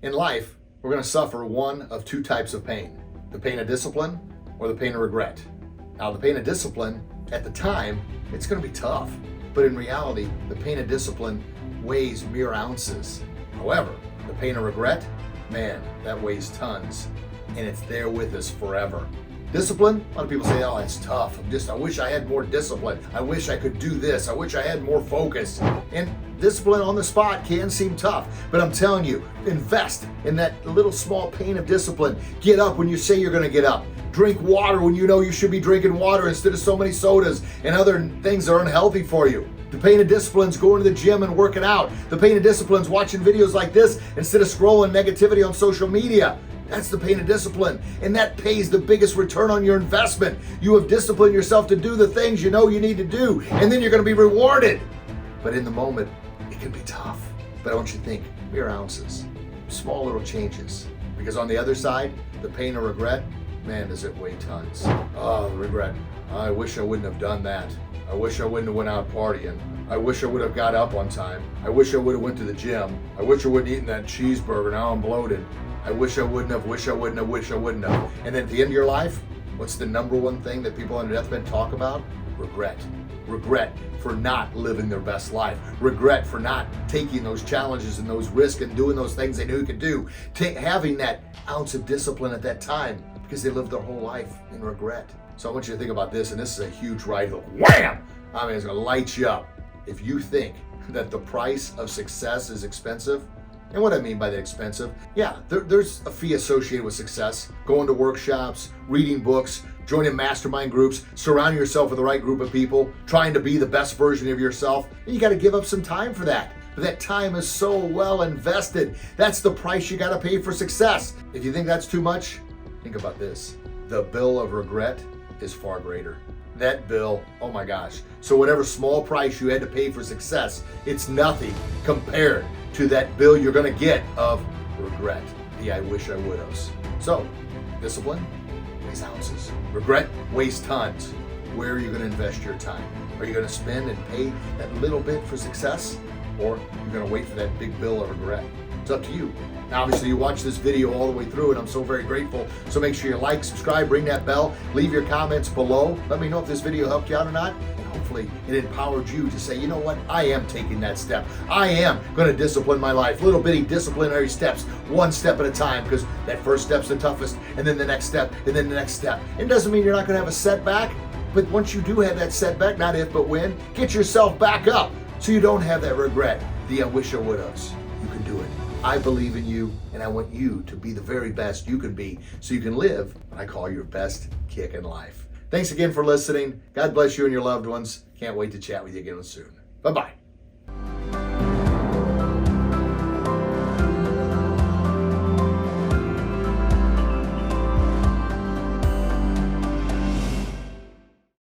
In life, we're going to suffer one of two types of pain: the pain of discipline or the pain of regret. Now, the pain of discipline, at the time, it's going to be tough. But in reality, the pain of discipline weighs mere ounces. However, the pain of regret, man, that weighs tons. And it's there with us forever. Discipline, a lot of people say, oh, that's tough. I wish I had more discipline. I wish I could do this. I wish I had more focus. And discipline on the spot can seem tough, but I'm telling you, invest in that little small pain of discipline. Get up when you say you're gonna get up. Drink water when you know you should be drinking water instead of so many sodas and other things that are unhealthy for you. The pain of discipline is going to the gym and working out. The pain of discipline is watching videos like this instead of scrolling negativity on social media. That's the pain of discipline, and that pays the biggest return on your investment. You have disciplined yourself to do the things you know you need to do, and then you're going to be rewarded. But in the moment, it can be tough. But I want you to think, mere ounces, small little changes. Because on the other side, the pain of regret, man, does it weigh tons. Oh, the regret. I wish I wouldn't have done that. I wish I wouldn't have went out partying. I wish I would have got up on time. I wish I would have went to the gym. I wish I wouldn't have eaten that cheeseburger. Now I'm bloated. I wish I wouldn't have, wish I wouldn't have, wish I wouldn't have. And then at the end of your life, what's the number one thing that people on their deathbed talk about? Regret. Regret for not living their best life. Regret for not taking those challenges and those risks and doing those things they knew you could do. Having that ounce of discipline at that time because they lived their whole life in regret. So I want you to think about this, and this is a huge right hook. Wham! I mean, it's gonna light you up. If you think that the price of success is expensive, and what I mean by that expensive, yeah, there's a fee associated with success. Going to workshops, reading books, joining mastermind groups, surrounding yourself with the right group of people, trying to be the best version of yourself. And you got to give up some time for that. But that time is so well invested. That's the price you got to pay for success. If you think that's too much, think about this. The bill of regret is far greater. That bill, oh my gosh. So whatever small price you had to pay for success, it's nothing compared to that bill you're gonna get of regret. The I wish I would have. So, discipline weighs ounces. Regret weighs tons. Where are you gonna invest your time? Are you gonna spend and pay that little bit for success? Or you're gonna wait for that big bill of regret? It's up to you. Now, obviously, you watch this video all the way through, and I'm so very grateful. So make sure you like, subscribe, ring that bell, leave your comments below. Let me know if this video helped you out or not. And hopefully, it empowered you to say, you know what? I am taking that step. I am going to discipline my life. Little bitty disciplinary steps, one step at a time, because that first step's the toughest, and then the next step, and then the next step. It doesn't mean you're not going to have a setback, but once you do have that setback, not if, but when, get yourself back up so you don't have that regret, the I wish I would have. You can do it. I believe in you, and I want you to be the very best you can be so you can live what I call your best kick in life. Thanks again for listening. God bless you and your loved ones. Can't wait to chat with you again soon. Bye-bye.